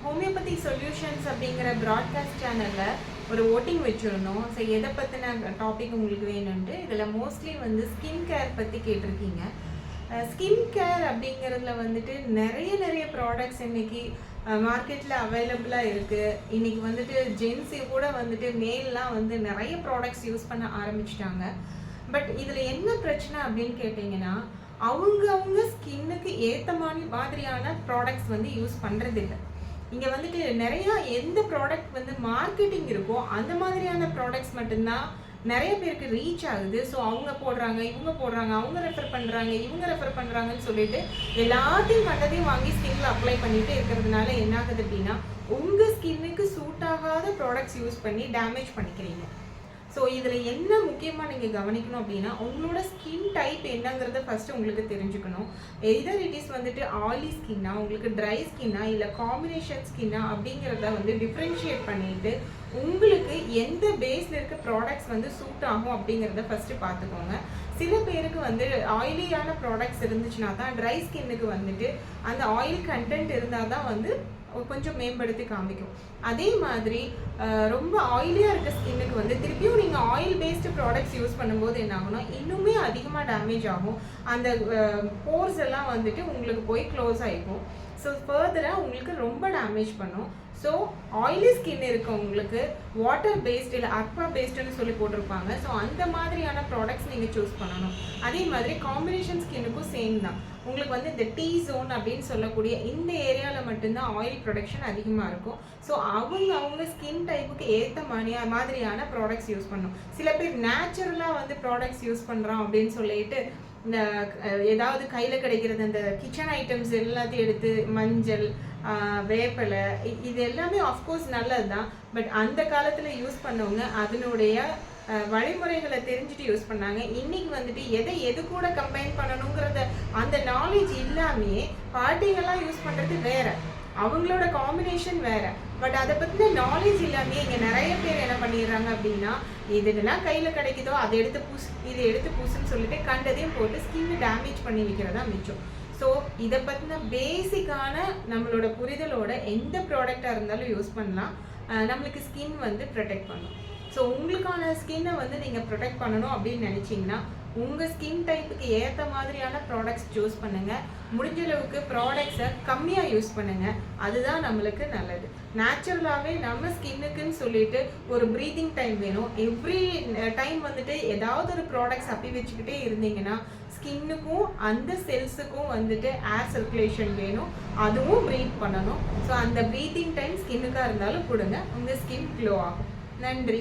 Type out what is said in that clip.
Homeopathy solutions அப்படிங்கிற broadcast சேனலில் ஒரு ஓட்டிங் வச்சுருந்தோம். ஸோ எதை பற்றின டாபிக் உங்களுக்கு வேணும்ன்ட்டு இதில் மோஸ்ட்லி வந்து ஸ்கின் கேர் பற்றி கேட்டிருக்கீங்க. ஸ்கின் கேர் அப்படிங்கிறதுல வந்துட்டு நிறைய ப்ராடக்ட்ஸ் இன்றைக்கி மார்க்கெட்டில் அவைலபிளாக இருக்குது. இன்றைக்கி வந்துட்டு ஜென்ஸி கூட வந்துட்டு மேல்லாம் வந்து நிறைய ப்ராடக்ட்ஸ் யூஸ் பண்ண ஆரம்பிச்சிட்டாங்க. பட் இதில் என்ன பிரச்சனை அப்படின்னு கேட்டிங்கன்னா, அவங்க ஸ்கின்னுக்கு ஏற்ற மாதிரியான ப்ராடக்ட்ஸ் வந்து யூஸ் பண்ணுறதில்லை. இங்கே வந்துட்டு நிறையா எந்த ப்ராடக்ட் வந்து மார்க்கெட்டிங் இருக்கோ அந்த மாதிரியான ப்ராடக்ட்ஸ் மட்டும்தான் நிறைய பேருக்கு ரீச் ஆகுது. ஸோ அவங்க போடுறாங்க, இவங்க போடுறாங்க, அவங்க ரெஃபர் பண்ணுறாங்க, இவங்க ரெஃபர் பண்ணுறாங்கன்னு சொல்லிட்டு எல்லாத்தையும் கண்டதையும் வாங்கி ஸ்கின்ல அப்ளை பண்ணிட்டு இருக்கிறதுனால என்ன ஆகுது அப்படின்னா, உங்கள் ஸ்கின்னுக்கு சூட் ஆகாத ப்ராடக்ட்ஸ் யூஸ் பண்ணி டேமேஜ் பண்ணிக்கிறீங்க. ஸோ இதில் என்ன முக்கியமாக நீங்கள் கவனிக்கணும் அப்படின்னா, உங்களோட ஸ்கின் டைப் என்னங்கிறத ஃபஸ்ட்டு உங்களுக்கு தெரிஞ்சுக்கணும். எதர் இட் இஸ் வந்துட்டு ஆயிலி ஸ்கின்னா, உங்களுக்கு ட்ரை ஸ்கின்னா, இல்லை காம்பினேஷன் ஸ்கின்னா அப்படிங்கிறத வந்து டிஃப்ரென்ஷியேட் பண்ணிவிட்டு உங்களுக்கு எந்த பேஸில் இருக்க ப்ராடக்ட்ஸ் வந்து சூட் ஆகும் அப்படிங்கிறத ஃபஸ்ட்டு பார்த்துக்கோங்க. சில பேருக்கு வந்து ஆயிலியான ப்ராடக்ட்ஸ் இருந்துச்சுன்னா தான், ட்ரை ஸ்கின்னுக்கு வந்துட்டு அந்த ஆயில் கண்டென்ட் இருந்தால் தான் வந்து கொஞ்சம் மேம்படுத்தி காமிக்கும். அதே மாதிரி ரொம்ப ஆயிலியாக இருக்க ஸ்கின்னுக்கு வந்து திருப்பியும் நீங்கள் ஆயில் பேஸ்டு ப்ராடக்ட்ஸ் யூஸ் பண்ணும்போது என்ன ஆகும்னா, இன்னுமே அதிகமாக டேமேஜ் ஆகும். அந்த போர்ஸ் எல்லாம் வந்துட்டு உங்களுக்கு போய் க்ளோஸ் ஆகிக்கும். ஸோ ஃபர்தராக உங்களுக்கு ரொம்ப டேமேஜ் பண்ணும். ஸோ ஆயிலி ஸ்கின் இருக்கவங்களுக்கு வாட்டர் பேஸ்ட் இல்லை அக்வா பேஸ்டுன்னு சொல்லி போட்டிருப்பாங்க. ஸோ அந்த மாதிரியான ப்ராடக்ட்ஸ் நீங்கள் சூஸ் பண்ணணும். அதே மாதிரி காம்பினேஷன் ஸ்கின்னுக்கும் சேம் தான். உங்களுக்கு வந்து இந்த டீ ஜோன் அப்படின்னு சொல்லக்கூடிய இந்த ஏரியாவில் மட்டும்தான் ஆயில் ப்ரொடக்ஷன் அதிகமாக இருக்கும். ஸோ அவங்க ஸ்கின் டைப்புக்கு ஏற்ற மாதிரியான ப்ராடக்ட்ஸ் யூஸ் பண்ணணும். சில பேர் நேச்சுரலாக வந்து ப்ராடக்ட்ஸ் யூஸ் பண்ணுறோம் அப்படின்னு சொல்லிட்டு இந்த ஏதாவது கையில் கிடைக்கிறது அந்த கிச்சன் ஐட்டம்ஸ் எல்லாத்தையும் எடுத்து மஞ்சள், வேப்பலை, இது எல்லாமே ஆஃப்கோர்ஸ் நல்லது தான். பட் அந்த காலத்தில் யூஸ் பண்ணவங்க அதனுடைய வழிமுறைகளை தெரிஞ்சுட்டு யூஸ் பண்ணாங்க. இன்னைக்கு வந்துட்டு எது கூட கம்பைன் பண்ணணுங்கிறத அந்த நாலேஜ் இல்லாமையே பாட்டிங்கெல்லாம் யூஸ் பண்ணுறது வேற, அவங்களோட காம்பினேஷன் வேற. பட் அதை பற்றின நாலேஜ் இல்லாமல் இங்கே நிறைய பேர் என்ன பண்ணிடுறாங்க அப்படின்னா, இதெல்லாம் கையில் கிடைக்குதோ அதை எடுத்து பூசு, இதை எடுத்து பூசுன்னு சொல்லிட்டு கண்டதையும் போட்டு ஸ்கின் டேமேஜ் பண்ணி வைக்கிறதா மிச்சம். ஸோ இதை பற்றின பேசிக்கான நம்மளோட புரிதலோட எந்த ப்ராடக்டாக இருந்தாலும் யூஸ் பண்ணலாம். நம்மளுக்கு ஸ்கின் வந்து ப்ரொடெக்ட் பண்ணும். ஸோ உங்களுக்கான ஸ்கின்னை வந்து நீங்கள் ப்ரொடெக்ட் பண்ணணும் அப்படின்னு நினச்சிங்கன்னா, உங்கள் ஸ்கின் டைப்புக்கு ஏற்ற மாதிரியான ப்ராடக்ட்ஸ் சூஸ் பண்ணுங்கள். முடிஞ்ச அளவுக்கு ப்ராடக்ட்ஸை கம்மியாக யூஸ் பண்ணுங்கள். அதுதான் நம்மளுக்கு நல்லது. நேச்சுரலாகவே நம்ம ஸ்கின்னுக்குன்னு சொல்லிட்டு ஒரு ப்ரீத்திங் டைம் வேணும். எவ்ரி டைம் வந்துட்டு ஏதாவது ஒரு ப்ராடக்ட்ஸ் அப்பி வச்சுக்கிட்டே இருந்தீங்கன்னா ஸ்கின்னுக்கும் அந்த செல்ஸுக்கும் வந்துட்டு ஏர் சர்க்குலேஷன் வேணும், அதுவும் ப்ரீத் பண்ணணும். ஸோ அந்த ப்ரீத்திங் டைம் ஸ்கின்னுக்காக இருந்தாலும் கொடுங்க, உங்கள் ஸ்கின் க்ளோ ஆகும். நன்றி.